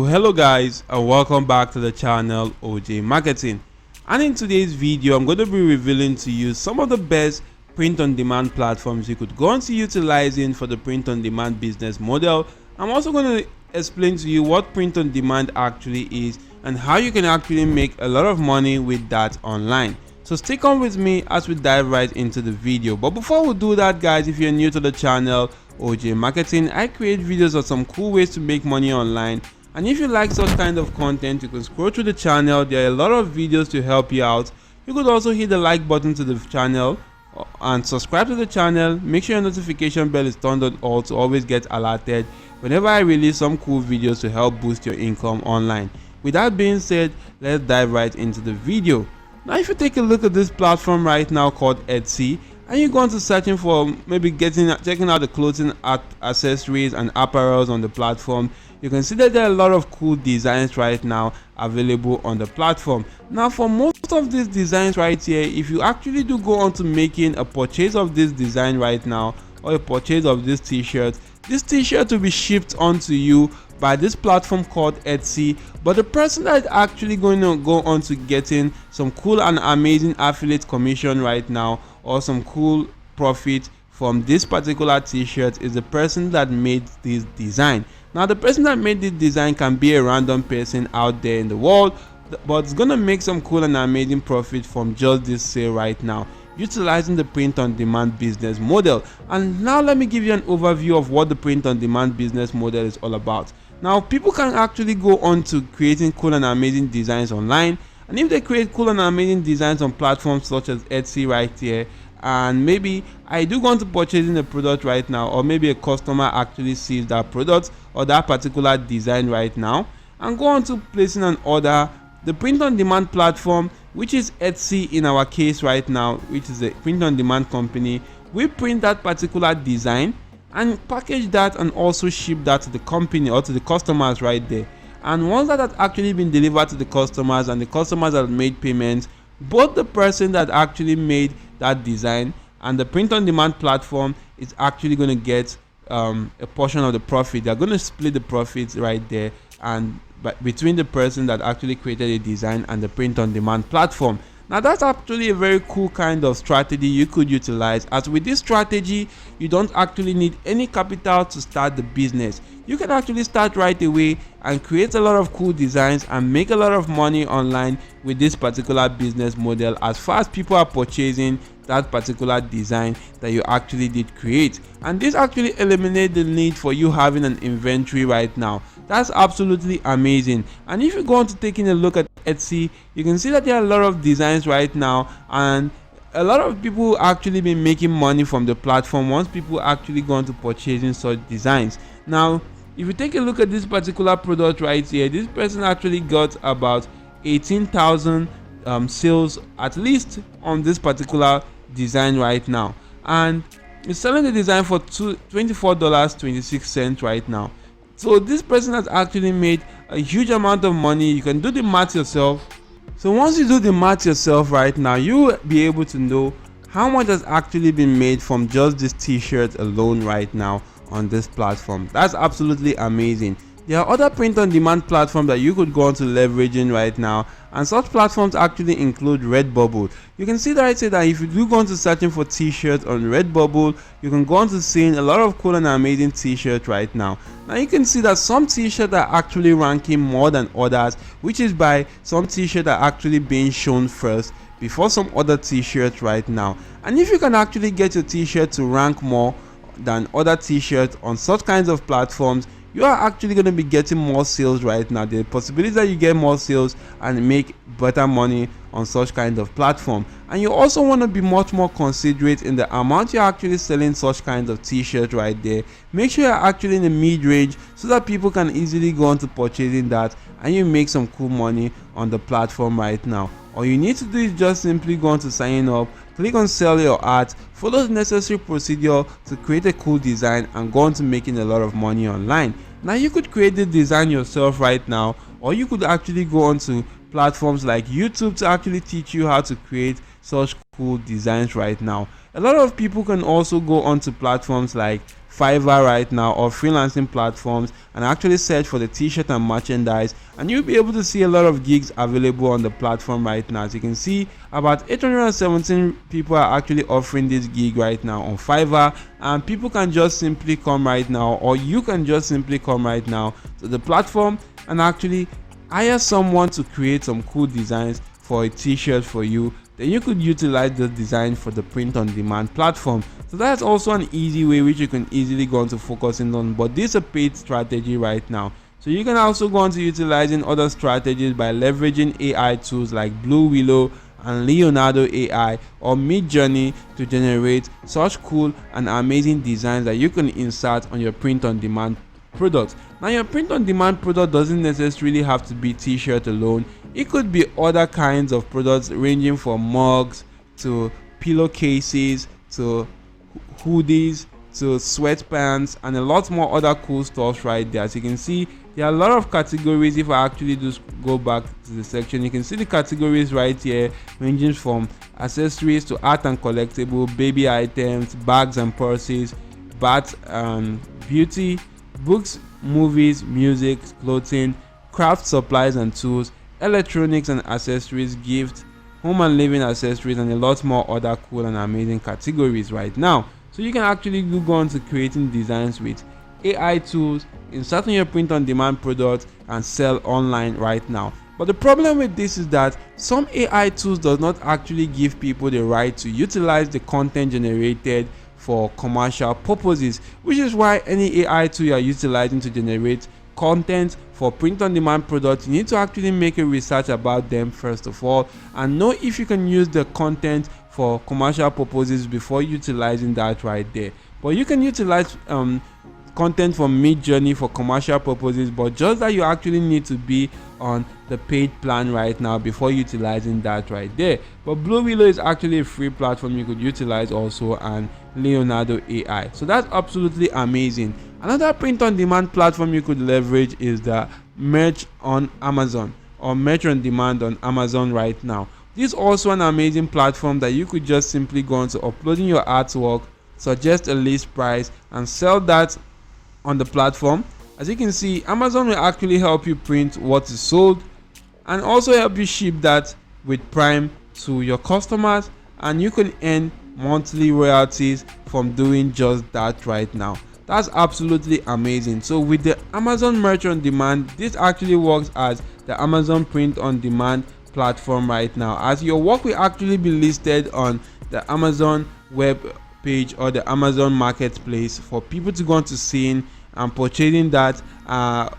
Hello guys, and welcome back to the channel OJ Marketing. And in today's video I'm going to be revealing to you some of the best print on demand platforms you could go on to utilizing for the print on demand business model. I'm also going to explain to you what print on demand actually is and how you can actually make a lot of money with that online. So stick on with me as we dive right into the video. But before we do that guys, if you're new to the channel OJ Marketing, I create videos of some cool ways to make money online. And if you like such kind of content, you can scroll through the channel. There are a lot of videos to help you out. You could also hit the like button to the channel and subscribe to the channel. Make sure your notification bell is turned on all to always get alerted whenever I release some cool videos to help boost your income online. With that being said, let's dive right into the video. Now if you take a look at this platform right now called Etsy, and you're going to searching for maybe checking out the clothing accessories and apparels on the platform, you can see that there are a lot of cool designs right now available on the platform. Now for most of these designs right here, if you actually do go on to making a purchase of this design right now, or a purchase of this t-shirt will be shipped onto you by this platform called Etsy. But the person that is actually going to go on to getting some cool and amazing affiliate commission right now, or some cool profit from this particular t-shirt, is the person that made this design. Now the person that made this design can be a random person out there in the world, but it's gonna make some cool and amazing profit from just this sale right now, utilizing the print on demand business model. And now let me give you an overview of what the print on demand business model is all about. Now people can actually go on to creating cool and amazing designs online, and if they create cool and amazing designs on platforms such as Etsy right here, and maybe I do want to purchasing a product right now, or maybe a customer actually sees that product or that particular design right now and go on to placing an order, the print on demand platform, which is Etsy in our case right now, which is a print on demand company, we print that particular design and package that and also ship that to the company or to the customers right there. And once that has actually been delivered to the customers and the customers have made payments, both the person that actually made that design and the print on demand platform is actually going to get a portion of the profit. They're going to split the profits right there, and between the person that actually created a design and the print on demand platform. Now that's actually a very cool kind of strategy you could utilize, as with this strategy you don't actually need any capital to start the business. You can actually start right away and create a lot of cool designs and make a lot of money online with this particular business model, as far as people are purchasing that particular design that you actually did create. And this actually eliminates the need for you having an inventory right now. That's absolutely amazing. And if you go on to taking a look at Etsy, you can see that there are a lot of designs right now, and a lot of people actually been making money from the platform once people actually go on to purchasing such designs. Now if you take a look at this particular product right here, this person actually got about 18,000 sales at least on this particular design right now, and it's selling the design for $24.26 right now. So this person has actually made a huge amount of money. You can do the math yourself. So once you do the math yourself right now, you will be able to know how much has actually been made from just this t-shirt alone right now on this platform. That's absolutely amazing. There are other print on demand platforms that you could go on to leveraging right now, and such platforms actually include Redbubble. You can see that I say that if you do go on to searching for t-shirts on Redbubble, you can go on to seeing a lot of cool and amazing t-shirts right now. Now you can see that some t-shirts are actually ranking more than others, which is by some t-shirts are actually being shown first before some other t-shirts right now. And if you can actually get your t-shirt to rank more than other t-shirts on such kinds of platforms, you are actually going to be getting more sales right now. The possibility that you get more sales and make better money on such kind of platform. And you also want to be much more considerate in the amount you're actually selling such kinds of t-shirts right there. Make sure you're actually in the mid-range so that people can easily go on to purchasing that and you make some cool money on the platform right now. All you need to do is just simply go on to sign up, click on sell your art, follow the necessary procedure to create a cool design and go on to making a lot of money online. Now you could create the design yourself right now, or you could actually go on to platforms like YouTube to actually teach you how to create such cool designs right now. A lot of people can also go onto platforms like Fiverr right now, or freelancing platforms, and actually search for the t-shirt and merchandise, and you'll be able to see a lot of gigs available on the platform right now. As you can see, about 817 people are actually offering this gig right now on Fiverr, and people can just simply come right now, or you can just simply come right now to the platform and actually hire someone to create some cool designs for a t-shirt for you. Then you could utilize the design for the print on demand platform. So that's also an easy way which you can easily go on to focusing on, but this is a paid strategy right now. So you can also go on to utilizing other strategies by leveraging AI tools like Blue Willow and Leonardo AI or Midjourney to generate such cool and amazing designs that you can insert on your print on demand product. Now your print on demand product doesn't necessarily have to be t-shirt alone. It could be other kinds of products ranging from mugs to pillowcases to hoodies to sweatpants and a lot more other cool stuff right there. As you can see, there are a lot of categories. If I actually just go back to the section, you can see the categories right here, ranging from accessories to art and collectible, baby items, bags and purses, bath and beauty, books, movies, music, clothing, craft supplies and tools, electronics and accessories, gifts, home and living accessories, and a lot more other cool and amazing categories right now. So you can actually go on to creating designs with AI tools, inserting your print on demand products, and sell online right now. But the problem with this is that some AI tools does not actually give people the right to utilize the content generated for commercial purposes, which is why any AI tool you are utilizing to generate content for print on demand products, you need to actually make a research about them first of all and know if you can use the content for commercial purposes before utilizing that right there. But you can utilize content from Midjourney for commercial purposes, but just that you actually need to be on the paid plan right now before utilizing that right there. But Blue Willow is actually a free platform you could utilize also, and Leonardo AI. So that's absolutely amazing. Another print on demand platform you could leverage is the merch on Amazon or merch on demand on Amazon right now. This is also an amazing platform that you could just simply go on to uploading your artwork, suggest a list price, and sell that on the platform. As you can see, Amazon will actually help you print what is sold and also help you ship that with Prime to your customers, and you can earn monthly royalties from doing just that right now. That's absolutely amazing. So with the Amazon merch on demand, this actually works as the Amazon print on demand platform right now, as your work will actually be listed on the Amazon web page or the Amazon marketplace for people to go on to seeing and purchasing that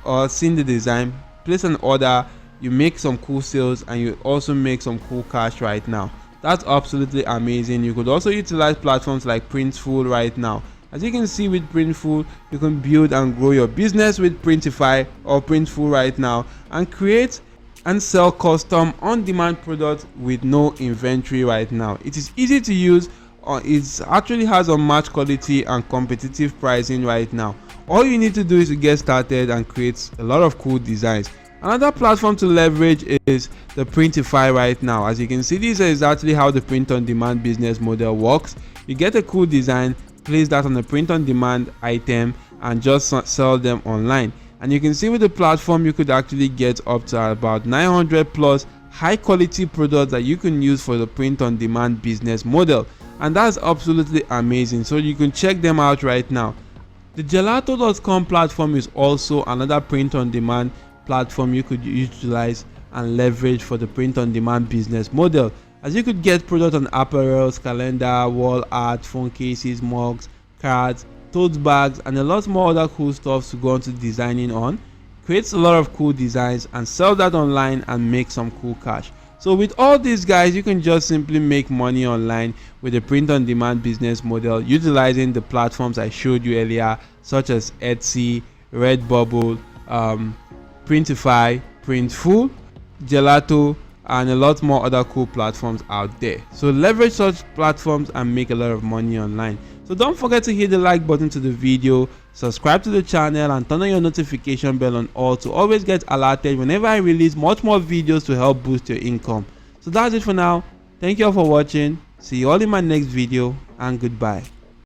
or seeing the design, place an order, you make some cool sales, and you also make some cool cash right now. That's absolutely amazing. You could also utilize platforms like Printful right now. As you can see with Printful, you can build and grow your business with Printify or Printful right now and create and sell custom on-demand products with no inventory right now. It is easy to use. It actually has unmatched quality and competitive pricing right now. All you need to do is to get started and create a lot of cool designs. Another platform to leverage is the Printify right now. As you can see, this is exactly how the print on demand business model works. You get a cool design, place that on a print on demand item, and just sell them online. And you can see with the platform, you could actually get up to about 900 plus high quality products that you can use for the print on demand business model. And that's absolutely amazing. So you can check them out right now. The Gelato.com platform is also another print on demand platform you could utilize and leverage for the print on demand business model, as you could get products on apparels, calendar, wall art, phone cases, mugs, cards, tote bags, and a lot more other cool stuff to go on to designing on. Creates a lot of cool designs and sell that online and make some cool cash. So with all these guys, you can just simply make money online with the print on demand business model utilizing the platforms I showed you earlier, such as Etsy, Redbubble, Printify, Printful, Gelato, and a lot more other cool platforms out there. So leverage such platforms and make a lot of money online. So don't forget to hit the like button to the video, subscribe to the channel, and turn on your notification bell on all to always get alerted whenever I release much more videos to help boost your income. So that's it for now. Thank you all for watching. See you all in my next video, and goodbye.